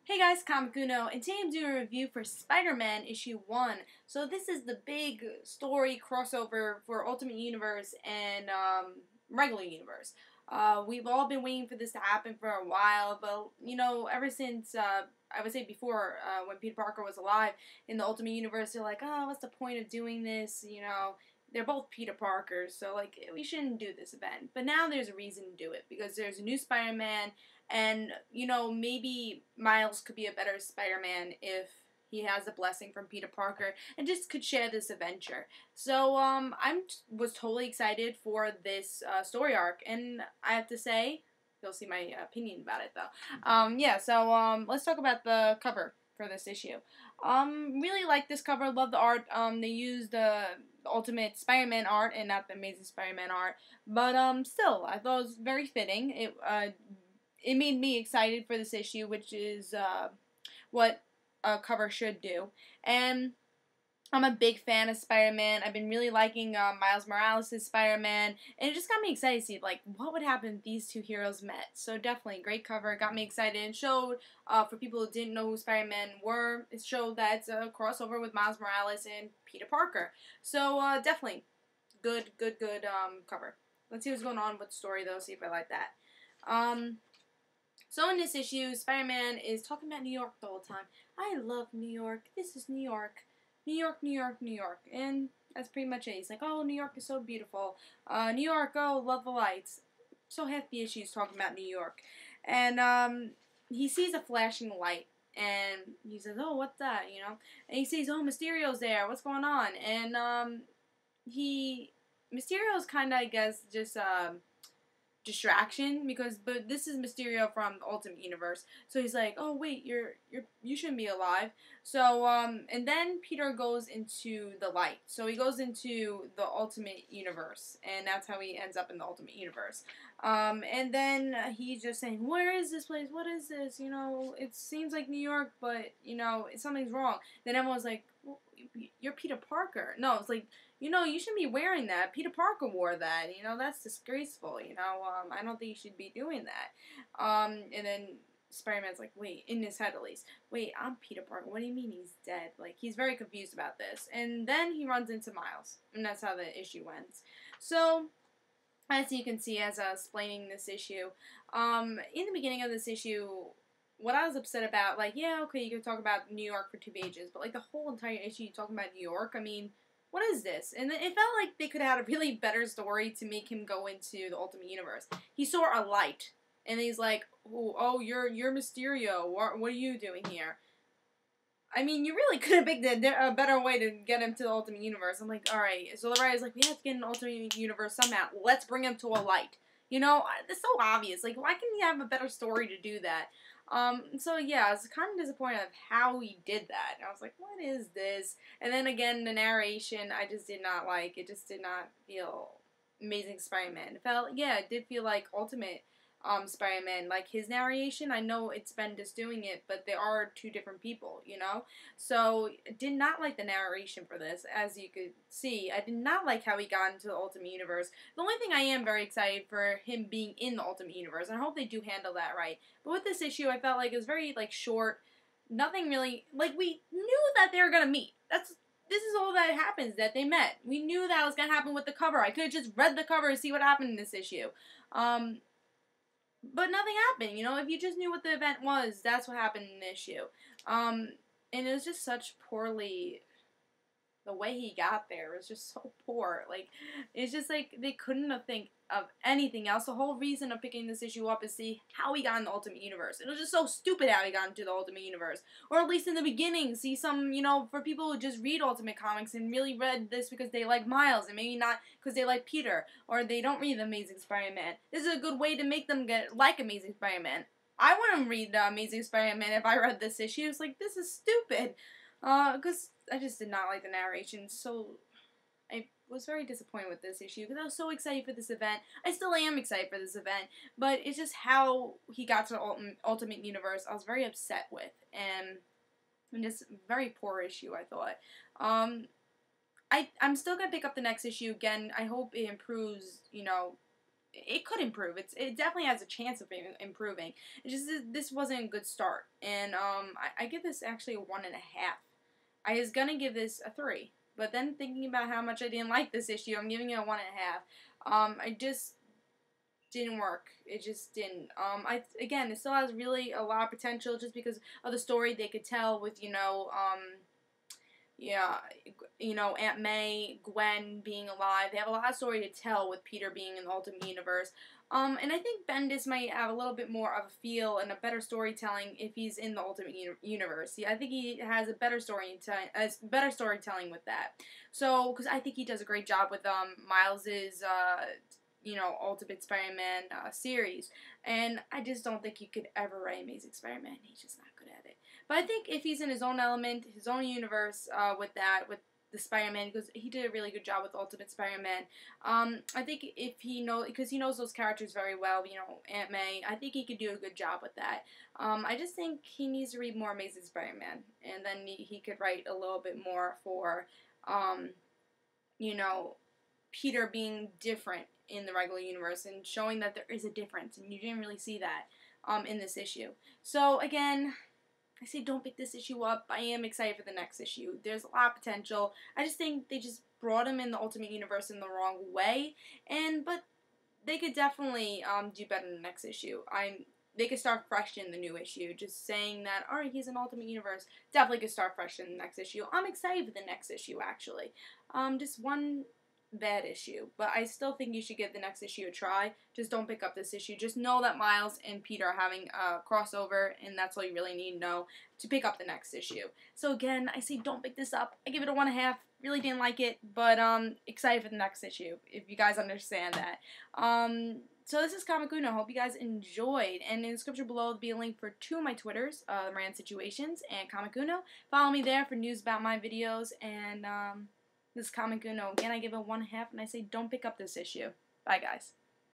Hey guys, Comic Uno, and today I'm doing a review for Spider-Man issue 1. So this is the big story crossover for Ultimate Universe and regular universe. We've all been waiting for this to happen for a while, but ever since I would say before when Peter Parker was alive in the Ultimate Universe, they're like, oh, what's the point of doing this? They're both Peter Parkers, so like we shouldn't do this event. But now there's a reason to do it because there's a new Spider-Man. And, maybe Miles could be a better Spider-Man if he has a blessing from Peter Parker and just could share this adventure. So, was totally excited for this story arc. And I have to say, you'll see my opinion about it, though. Let's talk about the cover for this issue. Really like this cover. Love the art. They used the Ultimate Spider-Man art and not the Amazing Spider-Man art. But, still, I thought it was very fitting. It made me excited for this issue, which is what a cover should do. And I'm a big fan of Spider-Man. I've been really liking Miles Morales' Spider-Man, and it just got me excited to see like what would happen if these two heroes met. So definitely, great cover. Got me excited and showed for people who didn't know who Spider-Man were, it showed that it's a crossover with Miles Morales and Peter Parker. So definitely, good cover. Let's see what's going on with the story though. See if I like that. So in this issue, Spider-Man is talking about New York the whole time. I love New York. This is New York. New York, New York, New York. And that's pretty much it. He's like, oh, New York is so beautiful. New York, oh, love the lights. So half the issue is talking about New York. And he sees a flashing light. And he says, oh, what's that, And he sees, oh, Mysterio's there. What's going on? And Mysterio's kind of, I guess, just distraction but this is Mysterio from the Ultimate Universe. So he's like, "Oh wait, you shouldn't be alive." So and then Peter goes into the light. So he goes into the Ultimate Universe, and that's how he ends up in the Ultimate Universe. And then he's just saying, "Where is this place? What is this? It seems like New York, but something's wrong." Then everyone's like, well, "You're Peter Parker." No, it's like, you shouldn't be wearing that. Peter Parker wore that. That's disgraceful. I don't think you should be doing that. And then Spider-Man's like, wait, in his head at least, wait, I'm Peter Parker. What do you mean he's dead? Like, he's very confused about this. And then he runs into Miles. And that's how the issue ends. So, as you can see, as I was explaining this issue, in the beginning of this issue, what I was upset about, like, yeah, okay, you can talk about New York for 2 pages, but, like, the whole entire issue, you talking about New York, I mean, what is this? And it felt like they could have had a really better story to make him go into the Ultimate Universe. He saw a light, and he's like, oh, you're Mysterio. What are you doing here? I mean, you really could have picked a better way to get him to the Ultimate Universe. I'm like, alright. So the writer's like, we have to get an Ultimate Universe somehow. Let's bring him to a light. It's so obvious. Like, why can't you have a better story to do that? So yeah, I was kind of disappointed of how he did that. I was like, what is this? And then again, the narration, I just did not like. It just did not feel Amazing Spider-Man. It did feel like Ultimate Spider-Man. Like, his narration, I know it's Bendis doing it, but they are 2 different people, So, did not like the narration for this, as you could see. I did not like how he got into the Ultimate Universe. The only thing I am very excited for him being in the Ultimate Universe, and I hope they do handle that right. But with this issue, I felt like it was very, like, short. Nothing really, like, we knew that they were gonna meet. This is all that happens, that they met. We knew that was gonna happen with the cover. I could have just read the cover and see what happened in this issue. But nothing happened, if you just knew what the event was, that's what happened in the issue. And it was just such poorly, the way he got there was just so poor. Like, it's just like, they couldn't have think of anything else. The whole reason of picking this issue up is see how he got in the Ultimate Universe. It was just so stupid how he got into the Ultimate Universe. Or at least in the beginning, see some, for people who just read Ultimate Comics and really read this because they like Miles and maybe not because they like Peter, or they don't read the Amazing Spider-Man. This is a good way to make them like Amazing Spider-Man. I wouldn't read Amazing Spider-Man if I read this issue. It's like, this is stupid. Because I just did not like the narration, so I was very disappointed with this issue, because I was so excited for this event. I still am excited for this event, but it's just how he got to the Ultimate Universe I was very upset with, and just very poor issue, I thought. I'm still going to pick up the next issue again. I hope it improves, it could improve. It definitely has a chance of improving. It just this wasn't a good start, and I give this actually a 1.5. I was gonna give this a 3, but then thinking about how much I didn't like this issue, I'm giving it a 1.5. I just didn't work. It just didn't. Again, it still has really a lot of potential just because of the story they could tell with yeah, Aunt May, Gwen being alive. They have a lot of story to tell with Peter being in the Ultimate Universe. And I think Bendis might have a little bit more of a feel and a better storytelling if he's in the Ultimate Universe. I think he has a better storytelling with that. So, because I think he does a great job with Miles's Ultimate Spider-Man series. And I just don't think he could ever write Amazing Spider-Man. He's just not good at it. But I think if he's in his own element, his own universe with the Spider-Man, because he did a really good job with Ultimate Spider-Man. I think if because he knows those characters very well, Aunt May, I think he could do a good job with that. I just think he needs to read more Amazing Spider-Man, and then he could write a little bit more for, Peter being different in the regular universe and showing that there is a difference, and you didn't really see that in this issue. So again, I say don't pick this issue up. I am excited for the next issue. There's a lot of potential. I just think they just brought him in the Ultimate Universe in the wrong way, but they could definitely do better in the next issue. They could start fresh in the new issue. Just saying that, alright, he's an Ultimate Universe, definitely could start fresh in the next issue. I'm excited for the next issue, actually. Just one bad issue, but I still think you should give the next issue a try. Just don't pick up this issue. Just know that Miles and Peter are having a crossover, and that's all you really need to know to pick up the next issue. So again, I say don't pick this up. I give it a 1.5. Really didn't like it, but excited for the next issue, if you guys understand that. So this is Comic Uno. Hope you guys enjoyed. And in the description below will be a link for 2 of my Twitters, Rand Situations and Comic Uno. Follow me there for news about my videos, and this is Comic Uno. Again, I give it 1.5, and I say don't pick up this issue. Bye, guys.